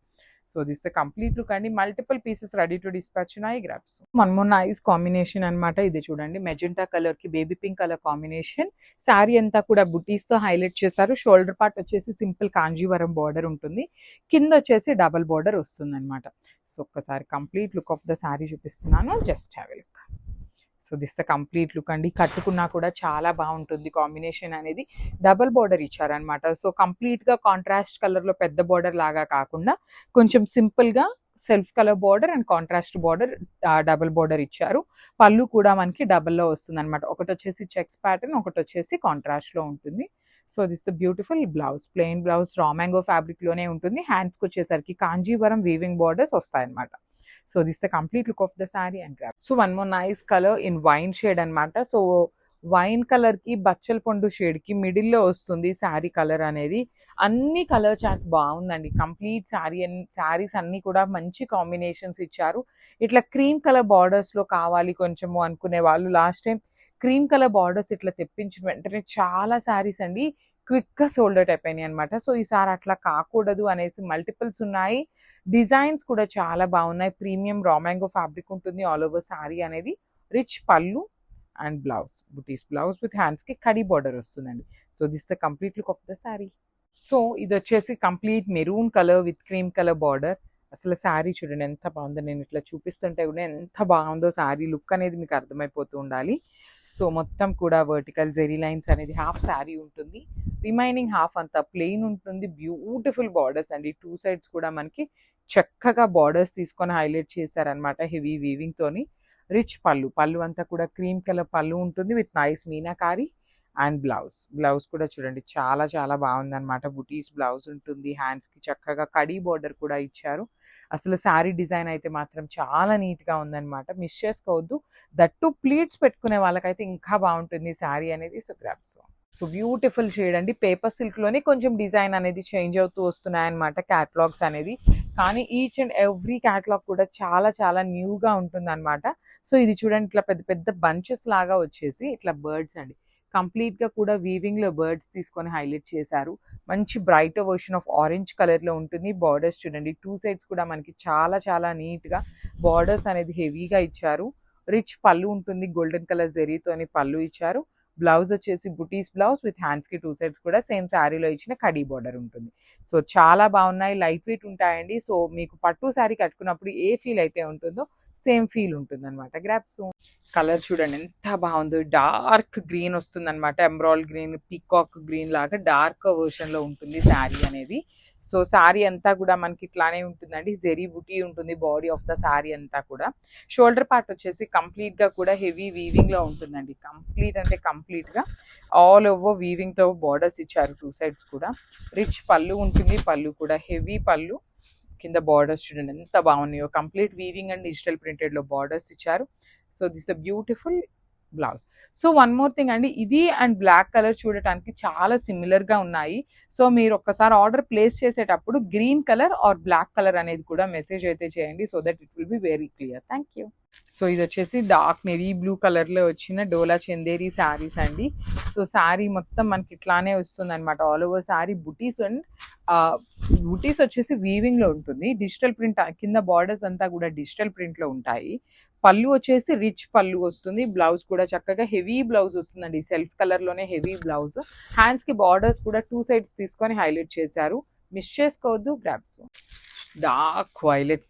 సో దిస్ కంప్లీట్ లుక్ అండి. Multiple pieces ready to dispatch ఉన్నాయి. Grabs one more nice combination అనమాట. ఇది చూడండి, మెజెంటా కలర్ కి baby pink colour combination. Sari అంతా కూడా బుటీస్ తో హైలైట్ చేశారు. షోల్డర్ పార్ట్ వచ్చేసి సింపుల్ కాంజీవరం బార్డర్ ఉంటుంది, కింద వచ్చేసి డబల్ బార్డర్ వస్తుంది అనమాట. సో ఒక్కసారి complete look of the sari చూపిస్తున్నాను, just have a look. So this the complete look అండి. కట్టుకున్నా కూడా చాలా బాగుంటుంది. కాంబినేషన్ అనేది డబల్ బార్డర్ ఇచ్చారనమాట. సో కంప్లీట్గా కాంట్రాస్ట్ కలర్లో పెద్ద బార్డర్ లాగా కాకుండా కొంచెం సింపుల్గా self colour border and contrast border double border ఇచ్చారు. పళ్ళు కూడా మనకి డబల్లో వస్తుంది అనమాట. ఒకటి వచ్చేసి చెక్స్ ప్యాటర్న్, ఒకటి వచ్చేసి కాంట్రాస్ట్లో ఉంటుంది. So this the beautiful blouse, plain blouse raw mango ఫ్యాబ్రిక్లోనే ఉంటుంది. హ్యాండ్స్కి వచ్చేసరికి కాంజీవరం వీవింగ్ బార్డర్స్ వస్తాయన్నమాట. So this the complete look of the sari and grab. So one more nice colour in wine shade అనమాట. సో వైన్ కలర్ కి బచ్చల పండు షేడ్ కి మిడిల్ లో వస్తుంది శారీ కలర్ అనేది. అన్ని కలర్ చార్ట్ బాగుందండి. కంప్లీట్ శారీస్ అన్ని కూడా మంచి కాంబినేషన్స్ ఇచ్చారు. ఇట్లా క్రీమ్ కలర్ బార్డర్స్ లో కావాలి కొంచెము అనుకునే వాళ్ళు last time cream colour borders ఇట్లా తెప్పించిన వెంటనే చాలా శారీస్ అండి క్విక్గా సోల్డ్ అవుట్ అయిపోయినాయి అనమాట. సో ఈసారి అట్లా కాకూడదు అనేసి మల్టిపుల్స్ ఉన్నాయి. డిజైన్స్ కూడా చాలా బాగున్నాయి. ప్రీమియం రా మ్యాంగో ఫ్యాబ్రిక్ ఉంటుంది ఆల్ ఓవర్ శారీ అనేది. రిచ్ పళ్ళు and blouse, buttis blouse with హ్యాండ్స్కి కడీ బార్డర్ వస్తుందండి. So this the complete look of the sari. So ఇది వచ్చేసి complete maroon colour with cream colour border. అసలు శారీ చూడండి ఎంత బాగుందో. నేను ఇట్లా చూపిస్తుంటే కూడా ఎంత బాగుందో శారీ లుక్ అనేది మీకు అర్థమైపోతూ ఉండాలి. సో మొత్తం కూడా వర్టికల్ జెరీ లైన్స్ అనేది హాఫ్ శారీ ఉంటుంది, రిమైనింగ్ హాఫ్ అంతా ప్లెయిన్ ఉంటుంది. బ్యూటిఫుల్ బార్డర్స్ అండి. టూ సైడ్స్ కూడా మనకి చక్కగా బార్డర్స్ తీసుకొని హైలైట్ చేశారనమాట హెవీ వీవింగ్ తోని. రిచ్ పళ్ళు అంతా కూడా క్రీమ్ కలర్ పళ్ళు ఉంటుంది with nice meenakari. And blouse కూడా చూడండి చాలా చాలా బాగుందన్నమాట. బుటీస్ బ్లౌజ్ ఉంటుంది. హ్యాండ్స్కి చక్కగా కడీ బార్డర్ కూడా ఇచ్చారు. అసలు శారీ డిజైన్ అయితే మాత్రం చాలా నీట్గా ఉందన్నమాట. మిస్ చేసుకోవద్దు. దట్టు ప్లీట్స్ పెట్టుకునే వాళ్ళకైతే ఇంకా బాగుంటుంది శారీ అనేది. So grasp. So beautiful shade అండి. పేపర్ సిల్క్లోనే కొంచెం డిజైన్ అనేది చేంజ్ అవుతూ వస్తున్నాయన్నమాట క్యాటలాగ్స్ అనేది. కానీ ఈచ్ అండ్ ఎవ్రీ క్యాటలాగ్ కూడా చాలా చాలా న్యూగా ఉంటుంది అనమాట. సో ఇది చూడండి, ఇట్లా పెద్ద పెద్ద బంచెస్ లాగా వచ్చేసి ఇట్లా బర్డ్స్ అండి. కంప్లీట్గా కూడా వీవింగ్లో బర్డ్స్ తీసుకొని హైలైట్ చేశారు. మంచి బ్రైట్ వర్షన్ ఆఫ్ ఆరెంజ్ కలర్లో ఉంటుంది. బార్డర్స్ చూడండి, టూ సైడ్స్ కూడా మనకి చాలా చాలా నీట్గా బార్డర్స్ అనేది హెవీగా ఇచ్చారు. రిచ్ పళ్ళు ఉంటుంది, గోల్డెన్ కలర్ జెరీతోని పళ్ళు ఇచ్చారు. బ్లౌజ్ వచ్చేసి బుటీస్ బ్లౌజ్ విత్ హ్యాండ్స్కి టూ సైడ్స్ కూడా సేమ్ శారీలో ఇచ్చిన కడీ బార్డర్ ఉంటుంది. సో చాలా బాగున్నాయి, లైట్ వెయిట్ ఉంటాయండి. సో మీకు పట్టు శారీ కట్టుకున్నప్పుడు ఏ ఫీల్ అయితే ఉంటుందో సేమ్ ఫీల్ ఉంటుంది అనమాట. గ్రాప్స్. కలర్ చూడండి ఎంత బాగుందో. డార్క్ గ్రీన్ వస్తుంది అనమాట. ఎమరాల్డ్ గ్రీన్, పీకాక్ గ్రీన్ లాగా డార్క్ వర్షన్లో ఉంటుంది శారీ అనేది. సో శారీ అంతా కూడా మనకి ఇట్లానే ఉంటుందండి. జెరీ బుటీ ఉంటుంది బాడీ ఆఫ్ ద శారీ అంతా కూడా. షోల్డర్ పార్ట్ వచ్చేసి కంప్లీట్గా కూడా హెవీ వీవింగ్లో ఉంటుందండి. కంప్లీట్ అంటే కంప్లీట్గా ఆల్ ఓవర్ వీవింగ్తో బార్డర్స్ ఇచ్చారు టూ సైడ్స్ కూడా. రిచ్ పళ్ళు ఉంటుంది, పళ్ళు కూడా హెవీ పళ్ళు. కింద బార్డర్స్ చూడండి ఎంత బాగున్నాయో. కంప్లీట్ వీవింగ్ అండ్ డిజిటల్ ప్రింటెడ్లో బార్డర్స్ ఇచ్చారు. So this the beautiful blouse. So one more thing అండి, ఇది అండ్ బ్లాక్ కలర్ చూడటానికి చాలా సిమిలర్గా ఉన్నాయి. సో మీరు ఒక్కసారి ఆర్డర్ ప్లేస్ చేసేటప్పుడు green colour or black colour అనేది కూడా మెసేజ్ అయితే చేయండి. So that it will be very clear. Thank you. So ఇది వచ్చేసి డార్క్ నేవీ బ్లూ కలర్లో వచ్చిన డోలా చందేరి శారీస్ అండి. సో శారీ మొత్తం మనకి ఇట్లానే వస్తుంది అనమాట. All over sari buttis and బుటీస్ వచ్చేసి వీవింగ్లో ఉంటుంది. డిజిటల్ ప్రింట్ కింద బార్డర్స్ అంతా కూడా డిజిటల్ ప్రింట్లో ఉంటాయి. పళ్ళు వచ్చేసి రిచ్ పళ్ళు వస్తుంది. బ్లౌజ్ కూడా చక్కగా హెవీ బ్లౌజ్ వస్తుందండి. సెల్ఫ్ కలర్లోనే హెవీ బ్లౌజ్. హ్యాండ్స్కి బార్డర్స్ కూడా టూ సైడ్స్ తీసుకొని హైలైట్ చేశారు. మిస్ చేసుకోవద్దు. Grasp. Dark violet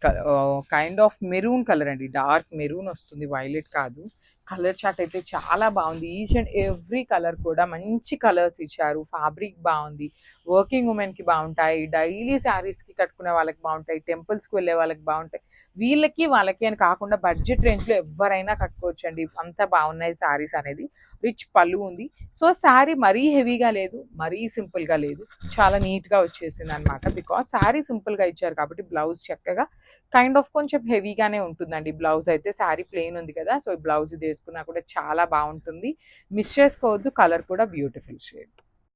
kind of maroon colour అండి. డార్క్ మెరూన్ వస్తుంది, వైలెట్ కాదు. కలర్ చార్ట్ అయితే చాలా బాగుంది. ఈచ్ అండ్ ఎవ్రీ కలర్ కూడా మంచి కలర్స్ ఇచ్చారు. ఫ్యాబ్రిక్ బాగుంది. వర్కింగ్ ఉమెన్కి బాగుంటాయి, డైలీ శారీస్కి కట్టుకునే వాళ్ళకి బాగుంటాయి, టెంపుల్స్కి వెళ్ళే వాళ్ళకి బాగుంటాయి. వీళ్ళకి వాళ్ళకి అని కాకుండా బడ్జెట్ రేంజ్లో ఎవరైనా కట్టుకోవచ్చు అండి. అంత బాగున్నాయి శారీస్ అనేది. రిచ్ పళ్ళు ఉంది. సో శారీ మరీ హెవీగా లేదు, మరీ సింపుల్గా లేదు, చాలా నీట్గా వచ్చేసింది అనమాట. బికాస్ శారీ సింపుల్గా ఇచ్చారు కాబట్టి బ్లౌజ్ చక్కగా కైండ్ ఆఫ్ కొంచెం హెవీగానే ఉంటుందండి. బ్లౌజ్ అయితే శారీ ప్లెయిన్ ఉంది కదా, సో ఈ బ్లౌజ్ ఇది వేసుకున్నా కూడా చాలా బాగుంటుంది. మిస్ చేసుకోవద్దు, కలర్ కూడా బ్యూటిఫుల్ షేడ్.